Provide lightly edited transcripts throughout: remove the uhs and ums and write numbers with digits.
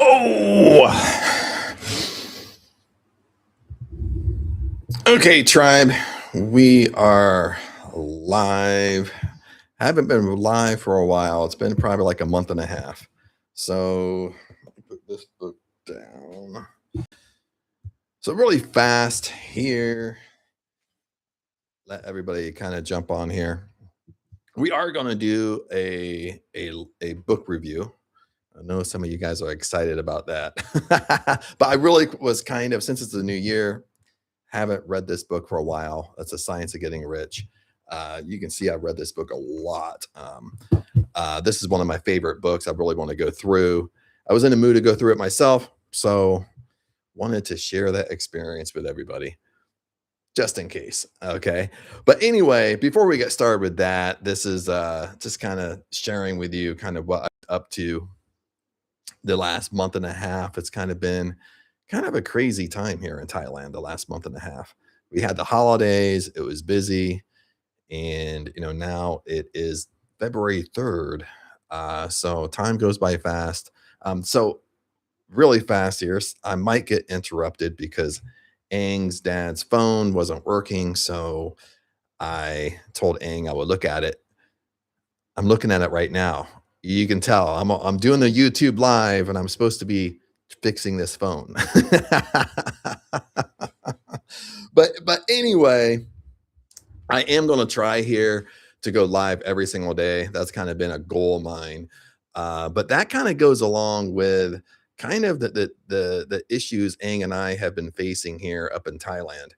Oh, okay, tribe. We are live. Haven't been live for a while. It's been probably like a month and a half. So let me put this book down. So really fast here. Let everybody kind of jump on here. We are going to do a book review. I know some of you guys are excited about that, but I really was kind of, since it's the new year, haven't read this book for a while. That's The Science of Getting Rich. You can see I've read this book a lot. This is one of my favorite books. I really want to go through. I was in the mood to go through it myself, so wanted to share that experience with everybody, just in case. Okay, but anyway, before we get started with that, this is just kind of sharing with you kind of what I'm up to the last month and a half. It's kind of been kind of a crazy time here in Thailand the last month and a half. We had the holidays, it was busy, and now it is February 3rd. So time goes by fast. So really fast here. I might get interrupted because Aang's dad's phone wasn't working. So I told Aang I would look at it. I'm looking at it right now. You can tell I'm doing the YouTube live and I'm supposed to be fixing this phone. But anyway, I am going to try here to go live every single day. That's kind of been a goal of mine. But that kind of goes along with kind of the issues Aang and I have been facing here up in Thailand.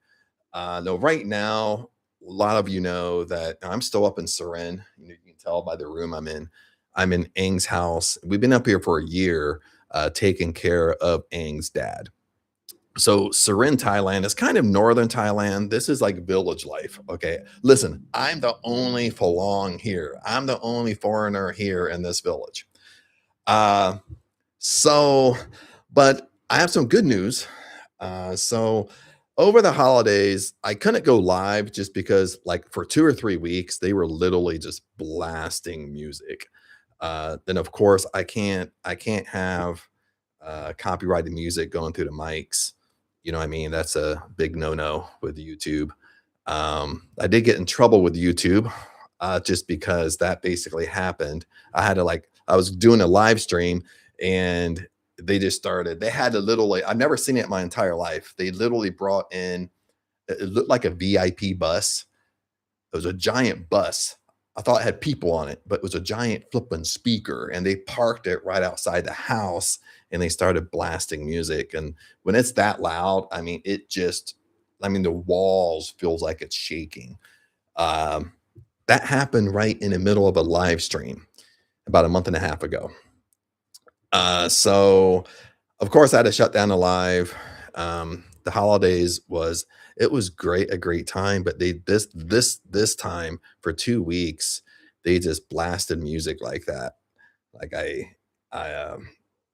No, right now, a lot of you know that I'm still up in Surin. You can tell by the room I'm in. I'm in Aang's house. We've been up here for a year, taking care of Aang's dad. So Surin, Thailand is kind of northern Thailand. This is like village life. Okay. Listen, I'm the only Falong here. I'm the only foreigner here in this village. Uh, so, but I have some good news. So over the holidays, I couldn't go live just because, like, for 2 or 3 weeks, they were literally just blasting music. Then of course I can't have copyrighted music going through the mics. You know what I mean? That's a big no-no with YouTube. I did get in trouble with YouTube just because that basically happened. I was doing a live stream and they just started. They had to literally, I've never seen it in my entire life. They literally brought in, it looked like a VIP bus. It was a giant bus. I thought it had people on it, but it was a giant flipping speaker, and they parked it right outside the house, and they started blasting music. And when it's that loud, I mean, the walls feels like it's shaking. Um, that happened right in the middle of a live stream about a month and a half ago. So of course I had to shut down the live. The holidays was it was a great time, but they this time for 2 weeks they just blasted music like that. Like I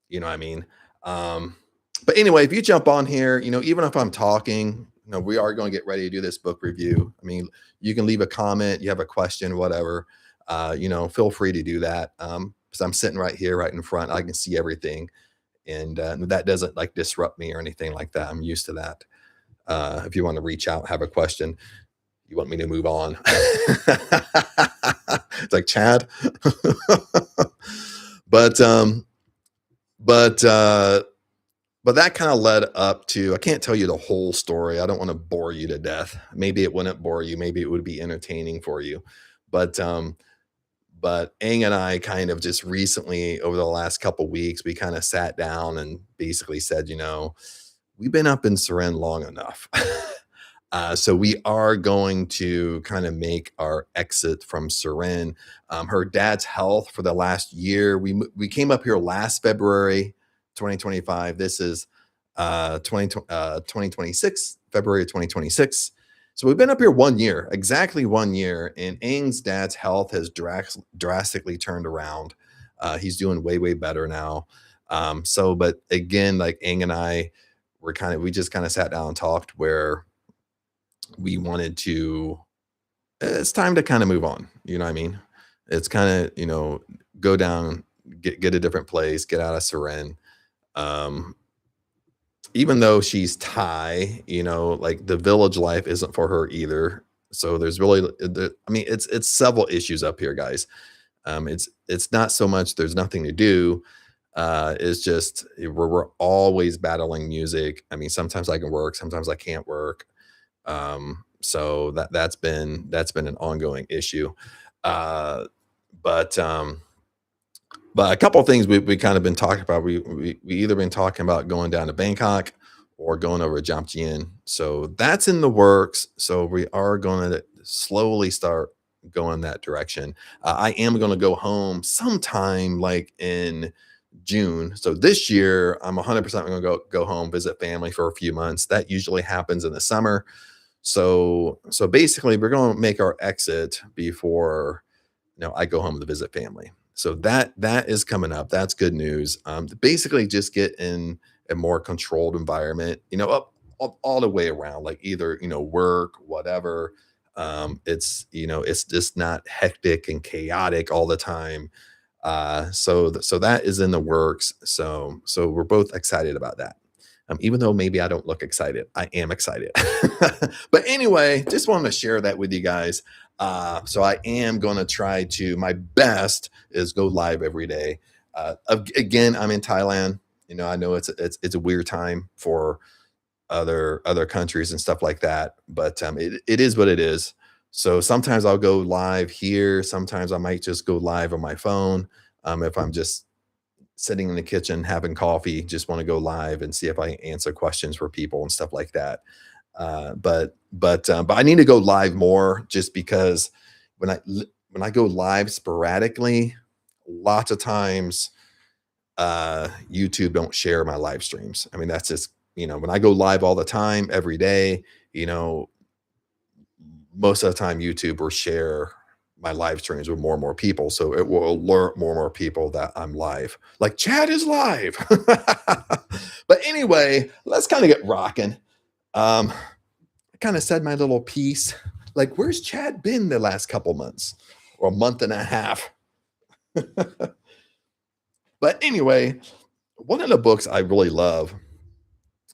you know what I mean. Um, but anyway, if you jump on here, even if I'm talking, we are going to get ready to do this book review. I mean, you can leave a comment, you have a question, whatever. Feel free to do that. Because I'm sitting right here, right in front, I can see everything, and that doesn't like disrupt me or anything like that. I'm used to that. If you want to reach out, have a question, you want me to move on. It's like Chad. but but uh but that kind of led up to, I can't tell you the whole story. I don't want to bore you to death. Maybe it wouldn't bore you, maybe it would be entertaining for you. But um but Aang and I kind of just recently, over the last couple weeks, we kind of sat down and basically said, we've been up in Surin long enough. So we are going to kind of make our exit from Surin. Her dad's health for the last year. We came up here last February, 2025. This is 2026, February of 2026. So we've been up here 1 year, exactly 1 year, and Aang's dad's health has drastically turned around. He's doing way, way better now. But again, like Aang and I we just kind of sat down and talked where we wanted to, it's time to kind of move on. You know what I mean? It's kind of, go down, get a different place, get out of Surin. Um, Even though she's Thai, like the village life isn't for her either. So there's really, I mean, it's several issues up here, guys. It's not so much there's nothing to do. It's just we're always battling music. I mean, sometimes I can work, sometimes I can't work. So that's been an ongoing issue. Uh, but but a couple of things we kind of been talking about. We either been talking about going down to Bangkok or going over to Jomtien. So that's in the works. So we are going to slowly start going that direction. I am going to go home sometime like in June. So this year, I'm 100% going to go home, visit family for a few months. That usually happens in the summer. So basically, we're going to make our exit before I go home to visit family. So that is coming up. That's good news. To basically just get in a more controlled environment, up all the way around, like either work, whatever. It's just not hectic and chaotic all the time. So that is in the works. So we're both excited about that. Even though maybe I don't look excited, I am excited. But anyway, just wanted to share that with you guys. So I am going to try to my best is go live every day. Again, I'm in Thailand. I know it's a weird time for other countries and stuff like that, but it is what it is. So sometimes I'll go live here. Sometimes I might just go live on my phone. If I'm just sitting in the kitchen having coffee, just want to go live and see if I answer questions for people and stuff like that. But I need to go live more just because when I go live sporadically, lots of times YouTube don't share my live streams. I mean, that's just when I go live all the time, every day, you know, most of the time YouTube will share my live streams with more and more people. So it will alert more and more people that I'm live. Like Chad is live. But anyway, let's kind of get rocking. I kind of said my little piece. Like, where's Chad been the last couple months or a month and a half? But anyway, one of the books I really love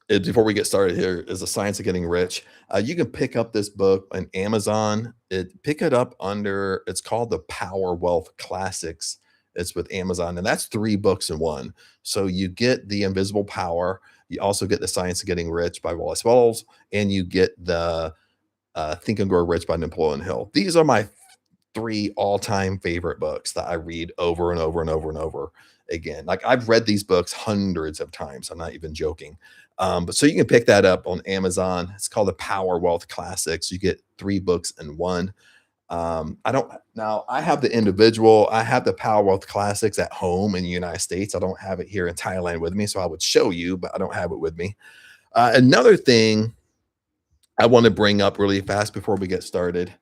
before we get started here is The Science of Getting Rich. You can pick up this book on Amazon. Pick it up under, it's called the Power Wealth Classics. It's with Amazon, and that's 3 books in one. So you get The Invisible Power, you also get The Science of Getting Rich by Wallace Wells, and you get the Think and Grow Rich by Napoleon Hill. These are my 3 all-time favorite books that I read over and over and over and over again. Like I've read these books hundreds of times. I'm not even joking. But so you can pick that up on Amazon. It's called the Power Wealth Classics. You get 3 books in one. I don't now I have the individual, I have the Power Wealth Classics at home in the United States. I don't have it here in Thailand with me, so I would show you, but I don't have it with me. Another thing I want to bring up really fast before we get started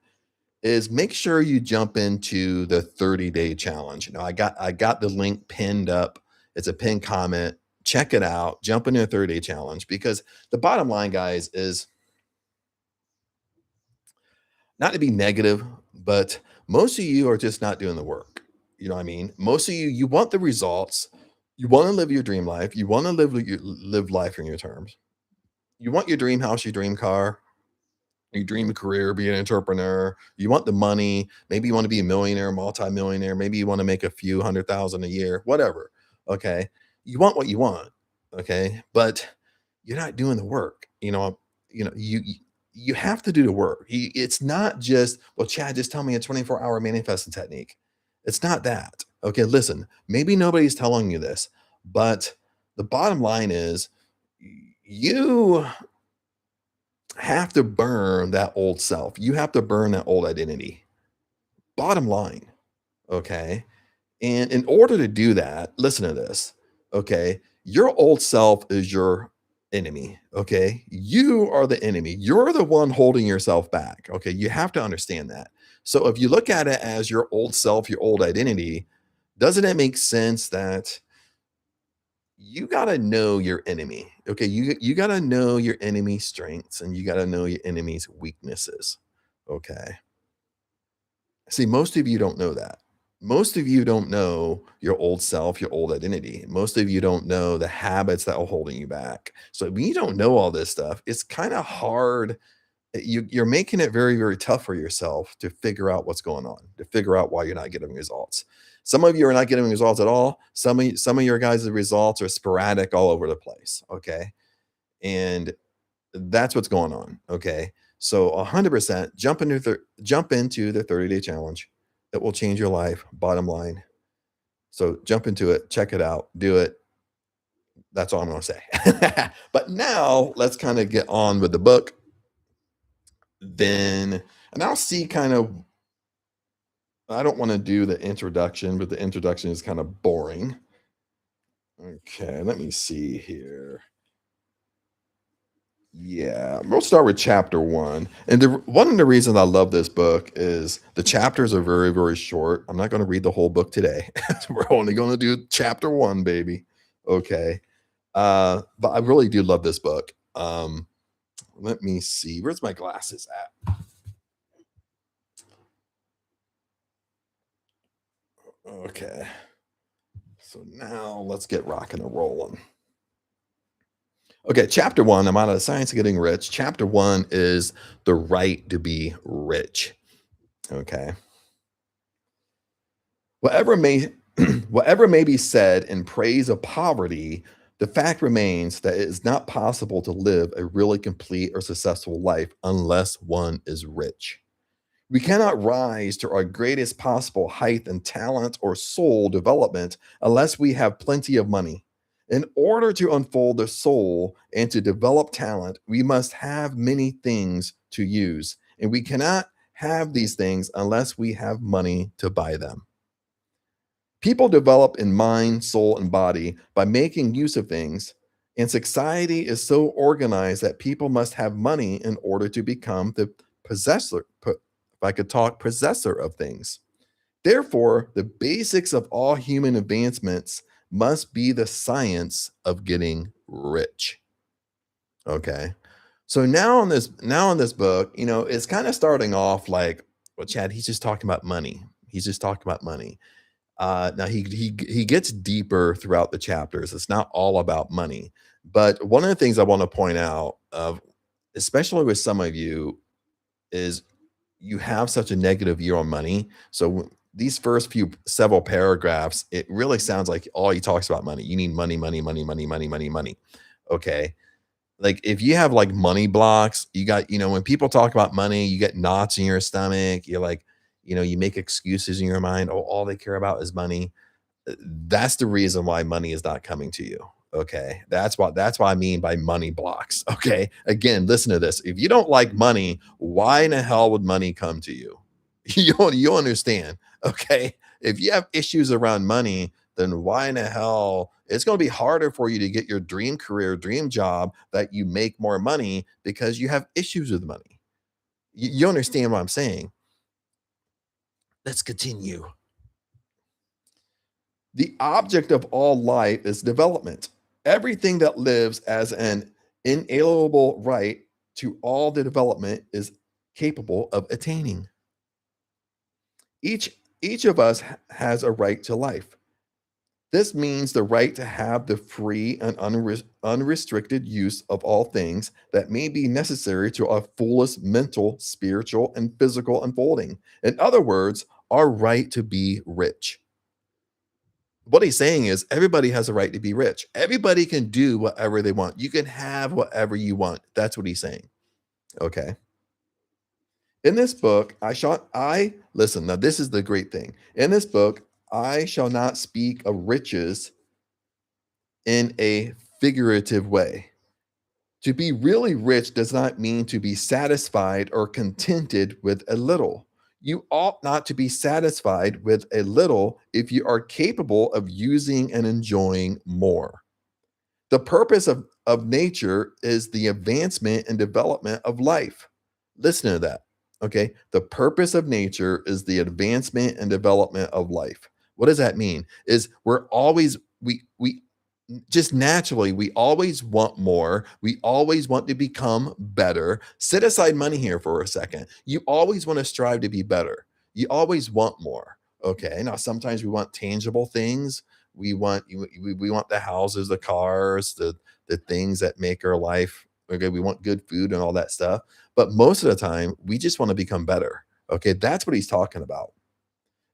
is make sure you jump into the 30-day challenge. I got the link pinned up. It's a pinned comment. Check it out. Jump into a 30-day challenge because the bottom line, guys, is not to be negative, but most of you are just not doing the work. You know what I mean? Most of you want the results. You want to live your dream life. You want to live life on your terms. You want your dream house, your dream car, you dream a career, be an entrepreneur, you want the money, maybe you want to be a millionaire, multimillionaire, maybe you want to make a few 100,000 a year, whatever. Okay. You want what you want. Okay. But you're not doing the work. You have to do the work. It's not just, well, Chad, just tell me a 24-hour manifesting technique. It's not that. Okay. Listen, maybe nobody's telling you this, but the bottom line is you have to burn that old self. You have to burn that old identity. Bottom line. Okay. And in order to do that, listen to this. Okay. Your old self is your enemy. Okay. You are the enemy. You're the one holding yourself back. Okay. You have to understand that. So if you look at it as your old self, your old identity, doesn't it make sense that you gotta know your enemy. Okay, you gotta know your enemy's strengths and you gotta know your enemy's weaknesses. Okay. See, most of you don't know that. most of you don't know your old self, your old identity. Most of you don't know the habits that are holding you back. So when you don't know all this stuff, it's kind of hard. You're making it very, very tough for yourself to figure out what's going on, to figure out why you're not getting results. Some of you are not getting results at all. Some of your guys' results are sporadic all over the place. Okay. And that's what's going on. Okay. So 100% jump into the 30-day challenge. It will change your life. Bottom line. So jump into it, check it out, do it. That's all I'm going to say. But now let's kind of get on with the book. Then, and I'll see kind of, I don't want to do the introduction, but the introduction is kind of boring. Okay, let me see here. Yeah, we'll start with chapter one. And one of the reasons I love this book is the chapters are very, very short. I'm not going to read the whole book today. We're only going to do chapter one, baby. Okay. But I really do love this book. Let me see. Where's my glasses at? Okay. So now let's get rocking and rolling. Okay, chapter one, I'm out of the science of getting rich. Chapter one is the right to be rich. Okay. Whatever may whatever may be said in praise of poverty, the fact remains that it is not possible to live a really complete or successful life unless one is rich. We cannot rise to our greatest possible height and talent or soul development unless we have plenty of money. In order to unfold the soul and to develop talent, we must have many things to use, and we cannot have these things unless we have money to buy them. People develop in mind, soul, and body by making use of things, and society is so organized that people must have money in order to become the possessor, if I could talk, possessor of things. Therefore, the basics of all human advancements must be the science of getting rich. Okay. So now in this book, it's kind of starting off like, well, Chad, he's just talking about money. He's just talking about money. Now he gets deeper throughout the chapters. It's not all about money, but one of the things I want to point out, especially with some of you, is you have such a negative view on money. So these first few several paragraphs, it really sounds like all he talks about money. You need money, money, money, money, money, money, money. Okay. Like if you have like money blocks, you got, when people talk about money, you get knots in your stomach. You're like, you make excuses in your mind. Oh, all they care about is money. That's the reason why money is not coming to you. Okay. That's what I mean by money blocks. Okay. Again, listen to this. If you don't like money, why in the hell would money come to you? You understand. Okay. If you have issues around money, then why in the hell it's going to be harder for you to get your dream career, dream job that you make more money because you have issues with money. You understand what I'm saying? Let's continue. The object of all life is development. Everything that lives as an inalienable right to all the development is capable of attaining. Each of us has a right to life. This means the right to have the free and unrestricted use of all things that may be necessary to our fullest mental, spiritual, and physical unfolding. In other words, our right to be rich. What he's saying is everybody has a right to be rich. Everybody can do whatever they want. You can have whatever you want. That's what he's saying. Okay. In this book, I listen. Now, this is the great thing. In this book, I shall not speak of riches in a figurative way. To be really rich does not mean to be satisfied or contented with a little. You ought not to be satisfied with a little if you are capable of using and enjoying more. The purpose of nature is the advancement and development of life. Listen to that. Okay. The purpose of nature is the advancement and development of life. What does that mean? Is we're always, we just naturally, we always want more. We always want to become better. Set aside money here for a second. You always want to strive to be better. You always want more. Okay. Now, sometimes we want tangible things. We want the houses, the cars, the things that make our life okay. We want good food and all that stuff. But most of the time, we just want to become better. Okay. That's what he's talking about.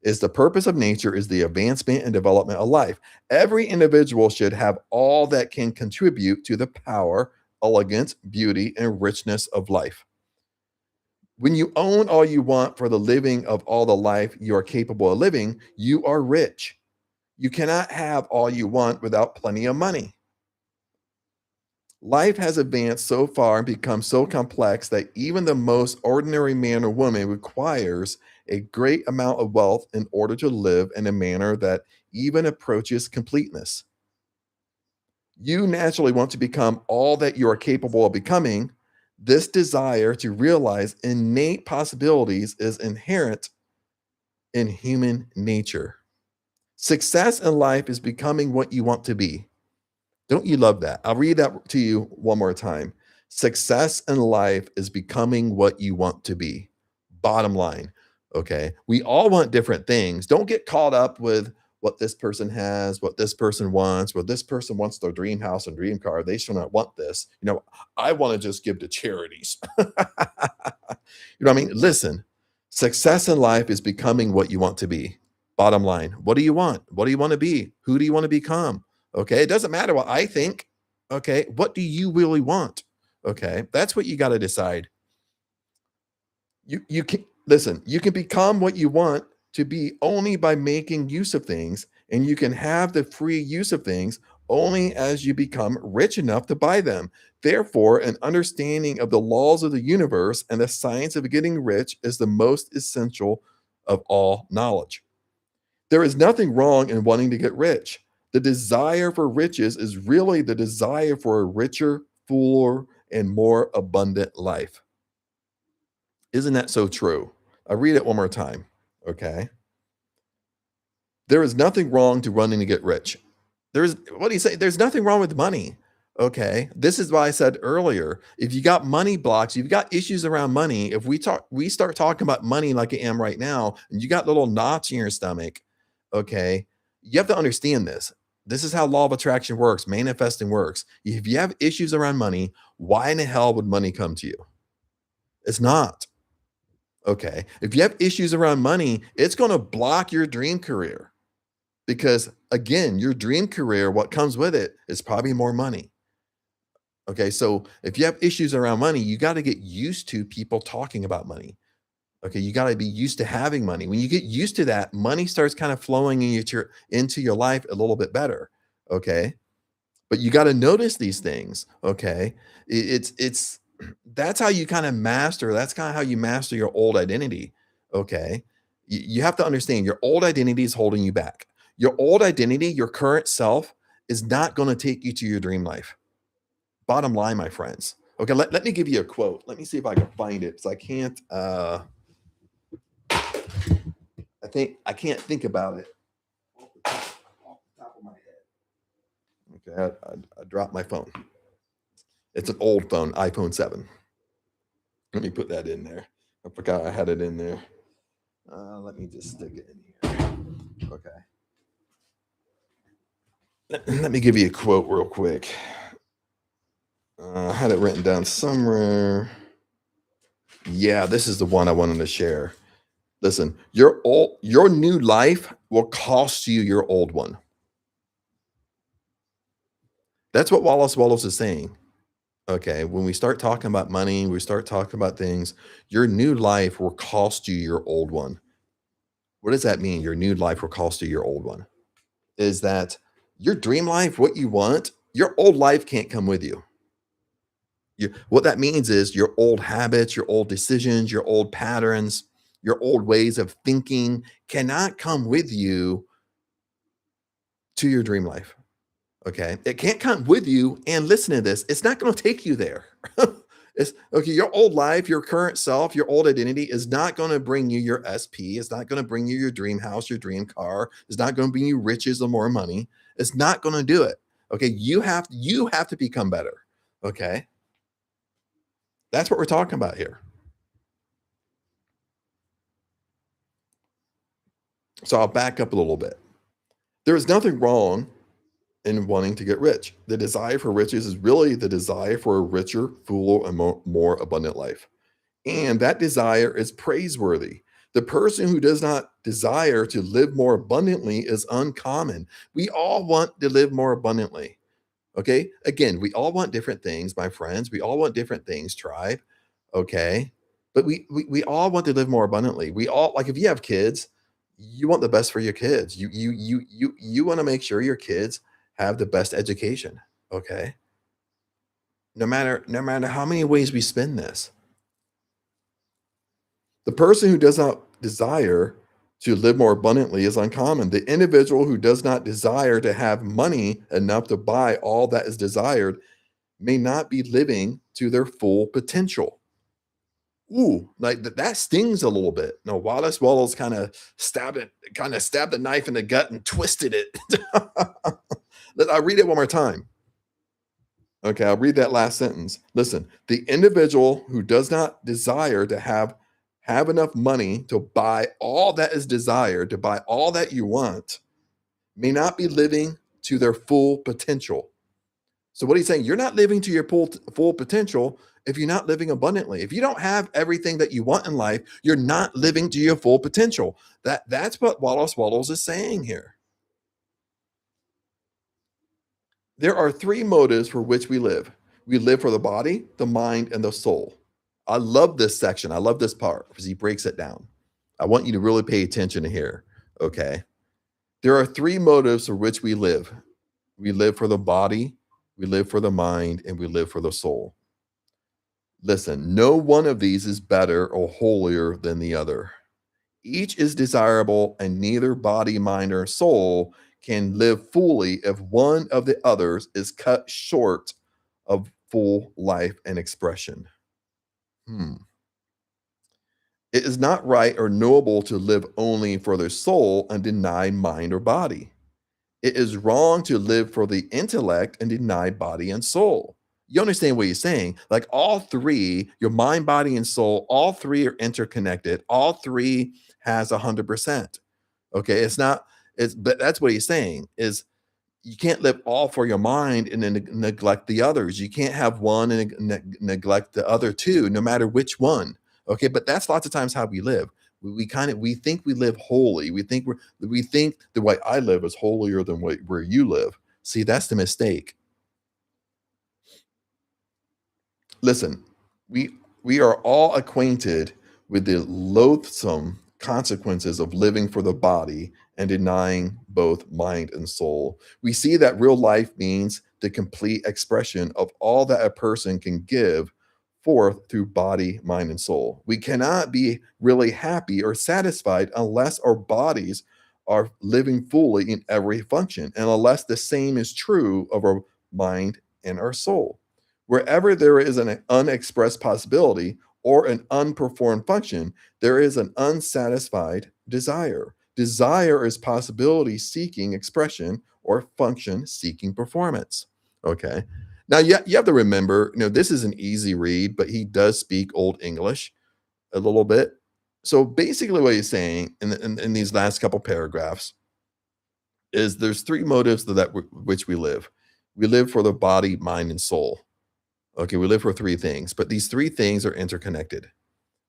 Is the purpose of nature is the advancement and development of life. Every individual should have all that can contribute to the power, elegance, beauty, and richness of life. When you own all you want for the living of all the life you are capable of living, you are rich. You cannot have all you want without plenty of money. Life has advanced so far and become so complex that even the most ordinary man or woman requires a great amount of wealth in order to live in a manner that even approaches completeness. You naturally want to become all that you are capable of becoming. This desire to realize innate possibilities is inherent in human nature. Success in life is becoming what you want to be. Don't you love that? I'll read that to you one more time. Success in life is becoming what you want to be. Bottom line. Okay. We all want different things. Don't get caught up with what this person has, what this person wants, what this person wants their dream house and dream car. They should not want this. I want to just give to charities. What I mean? Listen, success in life is becoming what you want to be. Bottom line. What do you want? What do you want to be? Who do you want to become? Okay. It doesn't matter what I think. Okay. What do you really want? Okay. That's what you got to decide. You can listen, you can become what you want to be only by making use of things, and you can have the free use of things only as you become rich enough to buy them. Therefore, an understanding of the laws of the universe and the science of getting rich is the most essential of all knowledge. There is nothing wrong in wanting to get rich. The desire for riches is really the desire for a richer, fuller, and more abundant life. Isn't that so true? I read it one more time. Okay. There is nothing wrong to running to get rich. There's what do you say? There's nothing wrong with money. Okay. This is why I said earlier, if you got money blocks, you've got issues around money. If we start talking about money like I am right now, and you got little knots in your stomach, okay, you have to understand this. This is how law of attraction works, manifesting works. If you have issues around money, why in the hell would money come to you? It's not. Okay. If you have issues around money, it's going to block your dream career because, again, your dream career, what comes with it is probably more money. Okay. So if you have issues around money, you got to get used to people talking about money. Okay. You got to be used to having money. When you get used to that, money starts kind of flowing into your life a little bit better. Okay. But you gotta notice these things, okay? It's that's how you kinda master that's kinda how you master your old identity, okay? You have to understand your old identity is holding you back. Your old identity, your current self, is not gonna take you to your dream life. Bottom line, my friends. Okay, let me give you a quote. Let me see if I can find it, 'cause I can't, I can't think about it off the top of my head. Okay, I dropped my phone. It's an old phone, iPhone 7. Let me put that in there. I forgot I had it in there. Let me just stick it in here. Okay. Let me give you a quote real quick. I had it written down somewhere. Yeah, this is the one I wanted to share. Listen, your new life will cost you your old one. That's what Wallace is saying. Okay, when we start talking about money, we start talking about things, your new life will cost you your old one. What does that mean? Your new life will cost you your old one. Is that your dream life, what you want, your old life can't come with you. What that means is your old habits, your old decisions, your old patterns, your old ways of thinking cannot come with you to your dream life. Okay. It can't come with you. And listen to this, it's not going to take you there. It's okay. Your old life, your current self, your old identity is not going to bring you your SP. It's not going to bring you your dream house, your dream car. It's not going to bring you riches or more money. It's not going to do it. Okay. You have to become better. Okay. That's what we're talking about here. So I'll back up a little bit. There is nothing wrong in wanting to get rich. The desire for riches is really the desire for a richer, fuller, and more abundant life. And that desire is praiseworthy. The person who does not desire to live more abundantly is uncommon. We all want to live more abundantly. Okay. Again, we all want different things, my friends. We all want different things, tribe. Okay. But we all want to live more abundantly. We all like if you have kids, you want the best for your kids. You want to make sure your kids have the best education. Okay. No matter how many ways we spin this. The person who does not desire to live more abundantly is uncommon. The individual who does not desire to have money enough to buy all that is desired may not be living to their full potential. Ooh, like that stings a little bit. No, Wallace Wallace kind of stabbed the knife in the gut and twisted it. I'll read it one more time. Okay, I'll read that last sentence. Listen, the individual who does not desire to have enough money to buy all that is desired, to buy all that you want, may not be living to their full potential. So what he's saying, you're not living to your full potential if you're not living abundantly. If you don't have everything that you want in life, you're not living to your full potential. That's what Wallace Wattles is saying here. There are three motives for which we live. We live for the body, the mind, and the soul. I love this section. I love this part because he breaks it down. I want you to really pay attention here. Okay. There are three motives for which we live. We live for the body, we live for the mind, and we live for the soul. Listen, no one of these is better or holier than the other. Each is desirable, and neither body, mind, or soul can live fully if one of the others is cut short of full life and expression. Hmm. It is not right or knowable to live only for the soul and deny mind or body. It is wrong to live for the intellect and deny body and soul. You understand what he's saying? Like all three, your mind, body, and soul, all three are interconnected. All three has 100%. Okay. But that's what he's saying is you can't live all for your mind and then neglect the others. You can't have one and neglect the other two, no matter which one. Okay, but that's lots of times how we live. We think we live holy. We think the way I live is holier than where you live. See, that's the mistake. Listen, we we are all acquainted with the loathsome consequences of living for the body and denying both mind and soul. We see that real life means the complete expression of all that a person can give forth through body, mind, and soul. We cannot be really happy or satisfied unless our bodies are living fully in every function and unless the same is true of our mind and our soul. Wherever there is an unexpressed possibility or an unperformed function, there is an unsatisfied desire. Desire is possibility seeking expression or function seeking performance. Okay. Now, you have to remember, this is an easy read, but he does speak Old English a little bit. So basically, what he's saying in these last couple paragraphs is there's three motives which we live. We live for the body, mind, and soul. Okay, we live for three things, but these three things are interconnected.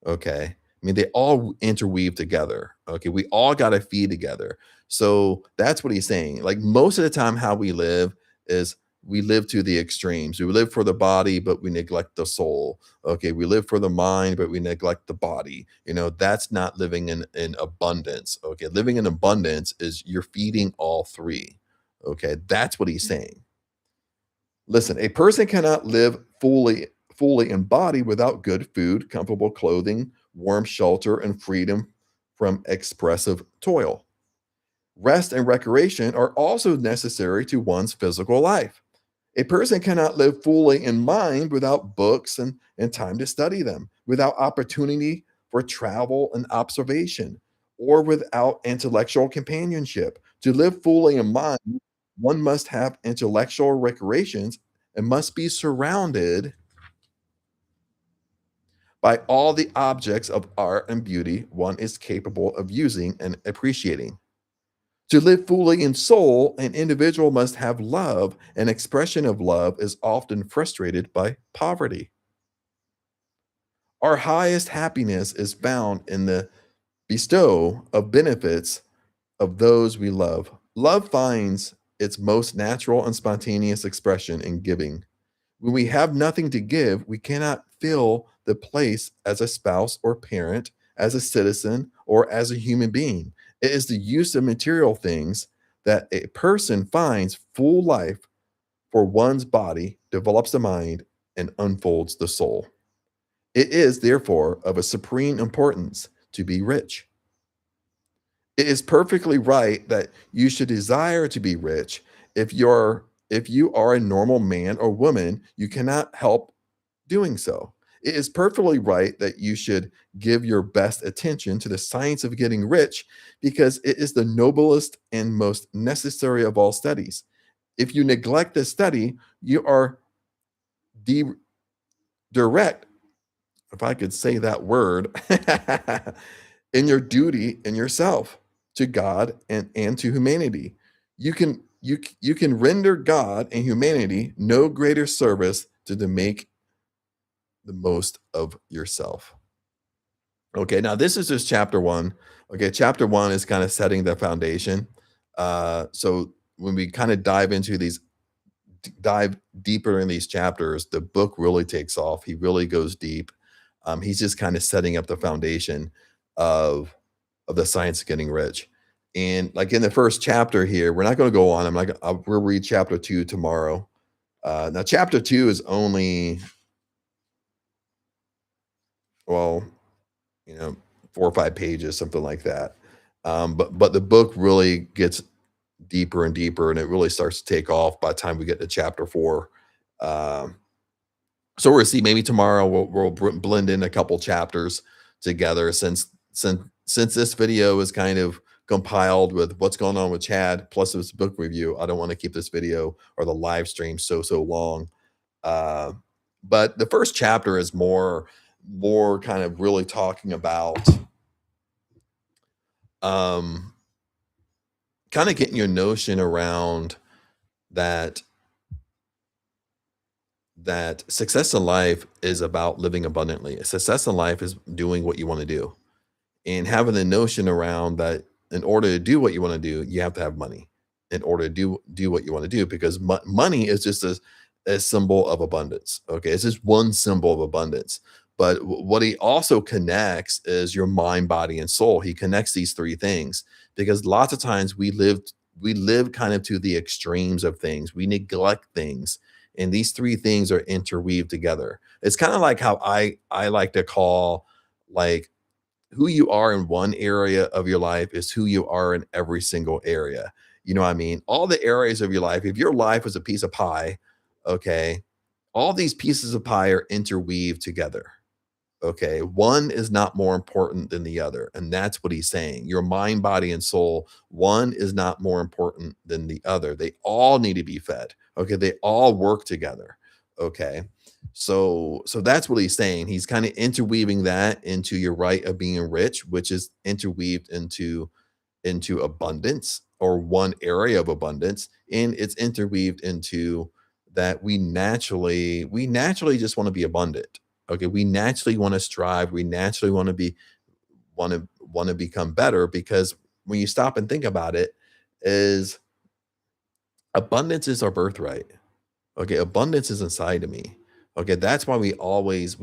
Okay. I mean, they all interweave together. Okay. We all got to feed together. So that's what he's saying. Like most of the time, how we live is we live to the extremes. We live for the body, but we neglect the soul. Okay. We live for the mind, but we neglect the body. That's not living in abundance. Okay. Living in abundance is you're feeding all three. Okay. That's what he's saying. Listen, a person cannot live fully in body without good food, comfortable clothing, warm shelter, and freedom from expressive toil. Rest and recreation are also necessary to one's physical life. A person cannot live fully in mind without books and time to study them, without opportunity for travel and observation, or without intellectual companionship. To live fully in mind, one must have intellectual recreations and must be surrounded By all the objects of art and beauty one is capable of using and appreciating. To live fully in soul, an individual must have love. An expression of love is often frustrated by poverty. Our highest happiness is found in the bestow of benefits of those we love. Love finds its most natural and spontaneous expression in giving. When we have nothing to give, we cannot fill the place as a spouse or parent, as a citizen, or as a human being. It is the use of material things that a person finds full life for one's body, develops the mind, and unfolds the soul. It is, therefore, of a supreme importance to be rich. It is perfectly right that you should desire to be rich. If you are a normal man or woman, you cannot help doing so. It is perfectly right that you should give your best attention to the science of getting rich because it is the noblest and most necessary of all studies. If you neglect this study, you are de- direct, if I could say that word, in your duty in yourself to God and to humanity. You can render God and humanity no greater service to make the most of yourself. Okay, now this is just chapter one. Okay, chapter one is kind of setting the foundation. So when we kind of dive deeper in these chapters, the book really takes off. He really goes deep. He's just kind of setting up the foundation of of the science of getting rich. And like in the first chapter here, we're not going to go on. We'll read chapter two tomorrow. Now, chapter two is only, well, you know, 4 or 5 pages, something like that. But the book really gets deeper and deeper, and it really starts to take off by the time we get to chapter four. Um, so we'll see. Maybe tomorrow we'll blend in a couple chapters together since this video is kind of compiled with what's going on with Chad plus this book review. I don't want to keep this video or the live stream so long. Uh, but the first chapter is more kind of really talking about um kind of getting your notion around that success in life is about living abundantly. Success in life is doing what you want to do and having the notion around that in order to do what you want to do, you have to have money in order to do what you want to do because money is just a symbol of abundance. Okay, it's just one symbol of abundance. But what he also connects is your mind, body, and soul. He connects these three things because lots of times we live kind of to the extremes of things. We neglect things, and these three things are interweaved together. It's kind of like how I like to call like who you are in one area of your life is who you are in every single area. You know what I mean? All the areas of your life, if your life was a piece of pie, okay, all these pieces of pie are interweaved together. Okay. One is not more important than the other. And that's what he's saying. Your mind, body, and soul, one is not more important than the other. They all need to be fed. Okay. They all work together. Okay. So that's what he's saying. He's kind of interweaving that into your right of being rich, which is interweaved into abundance or one area of abundance, and it's interweaved into that we naturally just want to be abundant. Okay, we naturally want to strive, we naturally want to be want to become better because when you stop and think about it, is abundance is our birthright. Okay, abundance is inside of me. Okay, that's why we always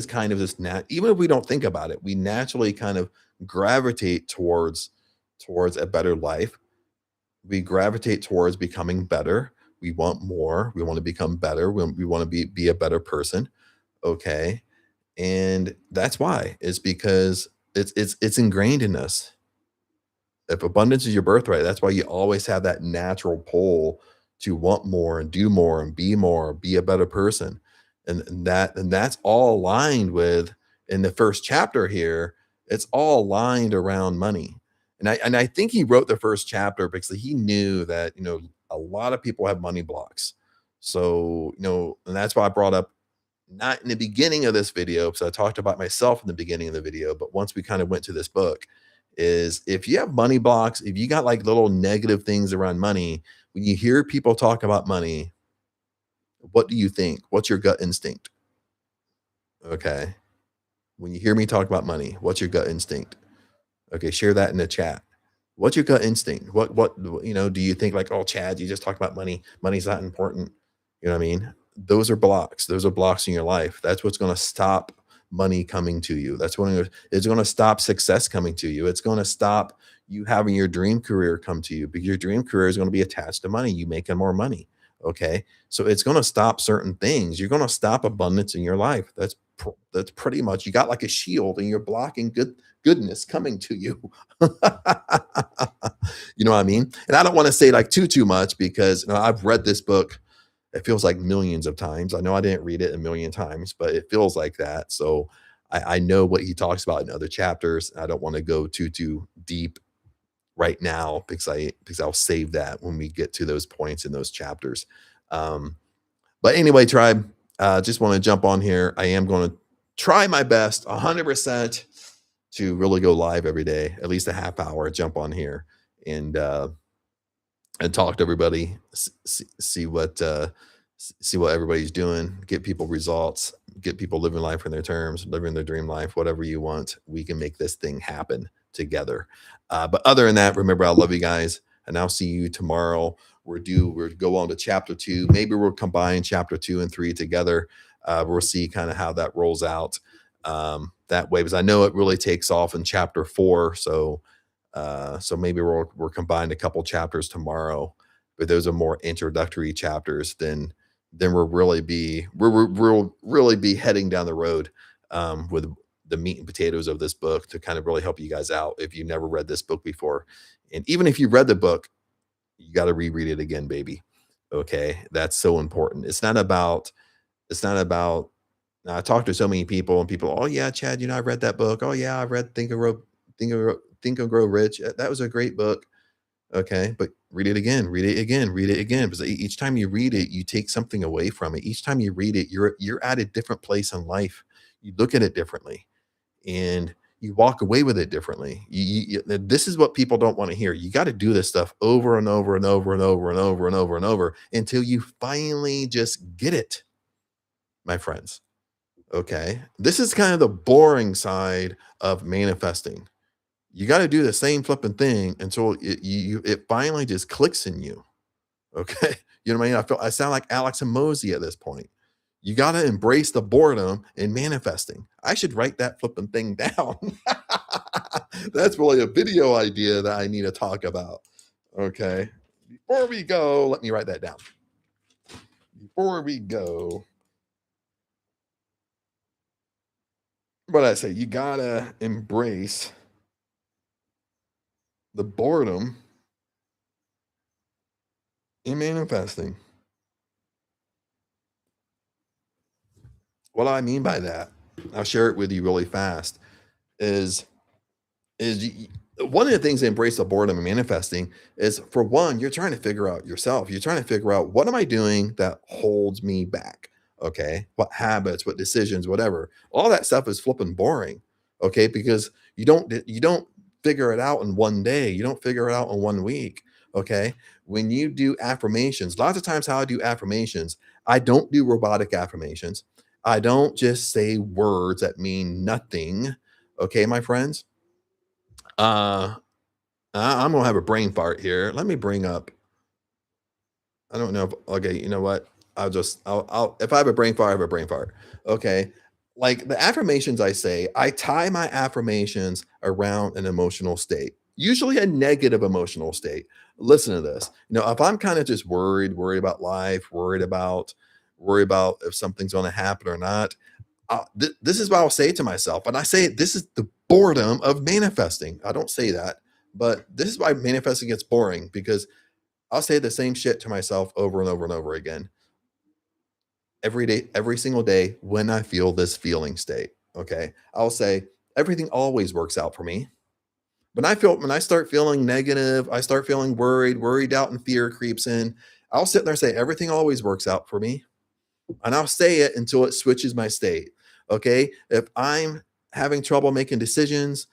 kind of just even if we don't think about it, we naturally kind of gravitate towards a better life. We gravitate towards becoming better. We want more. We want to become better. We want to be a better person. Okay, and that's why it's because it's ingrained in us. If abundance is your birthright, that's why you always have that natural pull to want more and do more, be a better person. And that's all aligned with in the first chapter here, it's all aligned around money. And I think he wrote the first chapter because he knew that, a lot of people have money blocks. So, and that's why I brought up not in the beginning of this video, because I talked about myself in the beginning of the video, but once we kind of went to this book, is if you have money blocks, if you got like little negative things around money, when you hear people talk about money, what do you think? What's your gut instinct? Okay. When you hear me talk about money, what's your gut instinct? Okay, share that in the chat. What's your gut instinct? Do you think like, oh, Chad, you just talk about money. Money's not important. You know what I mean? Those are blocks. Those are blocks in your life. That's what's going to stop money coming to you. It's going to stop success coming to you. It's going to stop you having your dream career come to you, because your dream career is going to be attached to money, you making more money. Okay. So it's going to stop certain things. You're going to stop abundance in your life. That's pretty much, you got like a shield and you're blocking goodness coming to you. You know what I mean? And I don't want to say like too much, because I've read this book, it feels like millions of times. I know I didn't read it a million times, but it feels like that. So I know what he talks about in other chapters. I don't want to go too deep right now, because I'll save that when we get to those points in those chapters. But anyway, tribe, just want to jump on here. I am going to try my best 100% to really go live every day, at least a half hour, jump on here and talk to everybody, see what everybody's doing, get people results, get people living life on their terms, living their dream life, whatever you want. We can make this thing happen together. But other than that, remember, I love you guys, and I'll see you tomorrow. We're go on to chapter 2. Maybe we'll combine chapter 2 and 3 together. We'll see kind of how that rolls out that way, because I know it really takes off in chapter 4. So maybe we'll combine a couple chapters tomorrow, but those are more introductory chapters. Then we'll really be heading down the road with the meat and potatoes of this book, to kind of really help you guys out if you never read this book before. And even if you read the book, you got to reread it again, baby. Okay, that's so important. It's not about now, I talked to so many people, and people, oh yeah, Chad, I read that book. Oh yeah, I read Think and Grow Rich. That was a great book. Okay, but read it again, read it again, read it again, because each time you read it, you take something away from it. Each time you read it, you're at a different place in life. You look at it differently, and you walk away with it differently. This is what people don't want to hear. You got to do this stuff over and over and over and over and over and over and over until you finally just get it, my friends. Okay, this is kind of the boring side of manifesting. You got to do the same flipping thing until it finally just clicks in you. Okay. You know what I mean? I sound like Alex and Mosey at this point. You got to embrace the boredom in manifesting. I should write that flipping thing down. That's really a video idea that I need to talk about. Okay. Before we go, let me write that down. Before we go, what I say, you got to embrace the boredom in manifesting. What I mean by that, I'll share it with you really fast, is one of the things that embrace the boredom and manifesting is, for one, you're trying to figure out yourself. You're trying to figure out, what am I doing that holds me back? Okay. What habits, what decisions, whatever. All that stuff is flipping boring. Okay. Because you don't figure it out in one day. You don't figure it out in 1 week. Okay. When you do affirmations, lots of times how I do affirmations, I don't do robotic affirmations. I don't just say words that mean nothing. Okay, my friends. Uh, I'm gonna have a brain fart here. Let me bring up. I don't know. Okay, you know what? I'll if I have a brain fart, I have a brain fart. Okay. Like the affirmations I say, I tie my affirmations around an emotional state, usually a negative emotional state. Listen to this. If I'm kind of just worried about life, worry about if something's going to happen or not, this is what I'll say to myself. And I say, this is the boredom of manifesting. I don't say that, but this is why manifesting gets boring, because I'll say the same shit to myself over and over and over again every day, every single day when I feel this feeling state. Okay. I'll say, everything always works out for me. When I start feeling negative, I start feeling worried, doubt, and fear creeps in. I'll sit there and say, everything always works out for me. and I'll say it until it switches my state. Okay. If I'm having trouble making decisions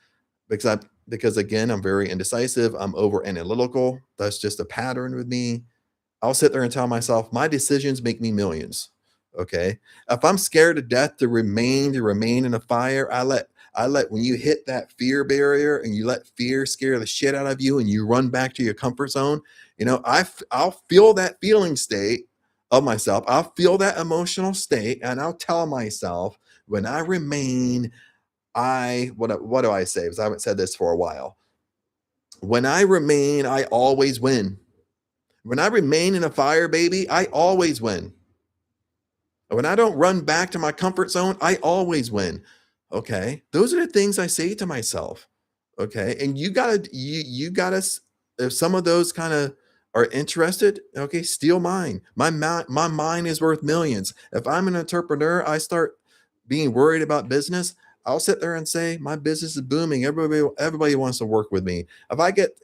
because again, I'm very indecisive, I'm over analytical. That's just a pattern with me. I'll sit there and tell myself, my decisions make me millions. Okay. If I'm scared to death to remain in a fire, I let when you hit that fear barrier and you let fear scare the shit out of you and you run back to your comfort zone, I'll feel that feeling state of myself. I'll feel that emotional state and I'll tell myself when I remain, what do I say? Because I haven't said this for a while. When I remain, I always win. When I remain in a fire, baby, I always win. When I don't run back to my comfort zone, I always win. Okay. Those are the things I say to myself. Okay. And you gotta, if some of those kind of are interested, okay, steal mine. My mind is worth millions. If I'm an entrepreneur, I start being worried about business. I'll sit there and say, my business is booming. Everybody wants to work with me. If I get,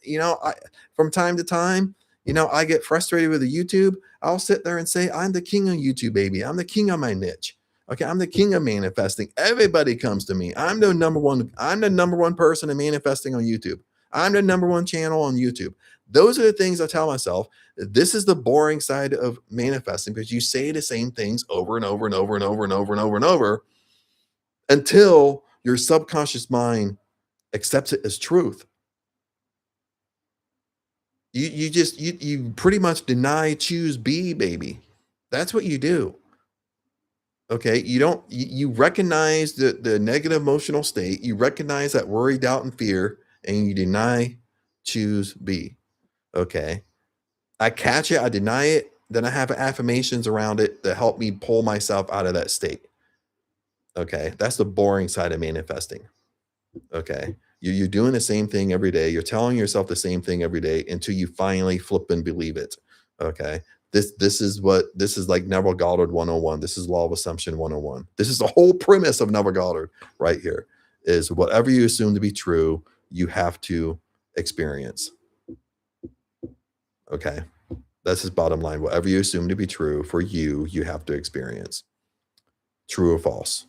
from time to time, I get frustrated with the YouTube. I'll sit there and say, I'm the king of YouTube, baby. I'm the king of my niche. Okay, I'm the king of manifesting. Everybody comes to me. I'm the number one person in manifesting on YouTube. I'm the number one channel on YouTube. Those are the things I tell myself. This is the boring side of manifesting because you say the same things over and over and over and over and over and over and over until your subconscious mind accepts it as truth. You pretty much deny choose B, baby. That's what you do. Okay. You don't you recognize the negative emotional state, you recognize that worry, doubt, and fear, and you deny choose B. Okay. I catch it, I deny it, then I have affirmations around it that help me pull myself out of that state. Okay. That's the boring side of manifesting. Okay. You're doing the same thing every day. You're telling yourself the same thing every day until you finally flip and believe it. Okay. This is like Neville Goddard 101. This is law of assumption 101. This is the whole premise of Neville Goddard right here is whatever you assume to be true, you have to experience. Okay. That's his bottom line. Whatever you assume to be true for you, you have to experience. True or false.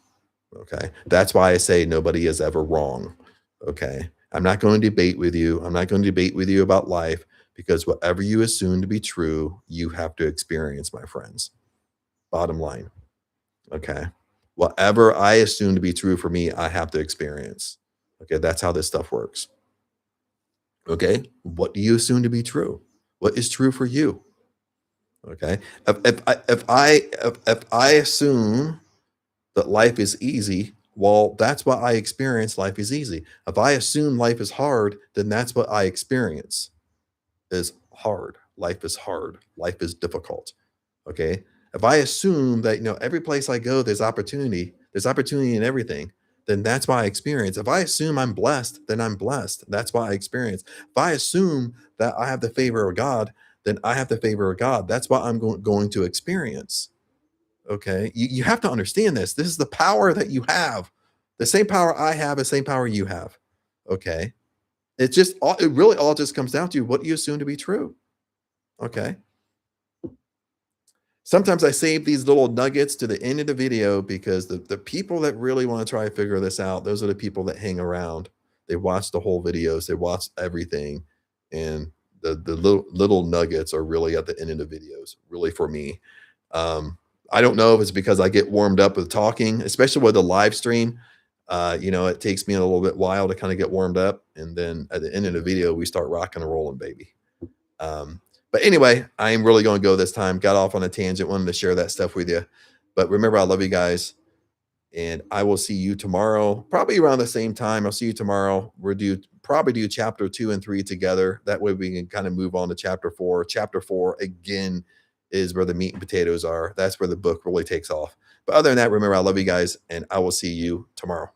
Okay. That's why I say nobody is ever wrong. Okay. I'm not going to debate with you. I'm not going to debate with you about life because whatever you assume to be true, you have to experience, my friends. Bottom line. Okay. Whatever I assume to be true for me, I have to experience. Okay. That's how this stuff works. Okay. What do you assume to be true? What is true for you? Okay. If I assume that life is easy, well, that's what I experience. Life is easy. If I assume life is hard, then that's what I experience is hard. Life is hard. Life is difficult. Okay. If I assume that, every place I go, there's opportunity in everything, then that's why I experience. If I assume I'm blessed, then I'm blessed. That's why I experience. If I assume that I have the favor of God, then I have the favor of God. That's what I'm going to experience. Okay. You have to understand this. This is the power that you have. The same power I have, the same power you have. Okay. It really all just comes down to what you assume to be true. Okay. Sometimes I save these little nuggets to the end of the video because the people that really want to try to figure this out, those are the people that hang around. They watch the whole videos, they watch everything. And the little nuggets are really at the end of the videos, really for me. I don't know if it's because I get warmed up with talking, especially with the live stream. It takes me a little bit while to kind of get warmed up. And then at the end of the video, we start rocking and rolling, baby. But anyway, I am really going to go this time. Got off on a tangent, wanted to share that stuff with you. But remember, I love you guys. And I will see you tomorrow, probably around the same time. I'll see you tomorrow. Probably do chapter 2 and 3 together. That way we can kind of move on to chapter 4. Chapter 4, again, is where the meat and potatoes are. That's where the book really takes off. But other than that, remember, I love you guys, and I will see you tomorrow.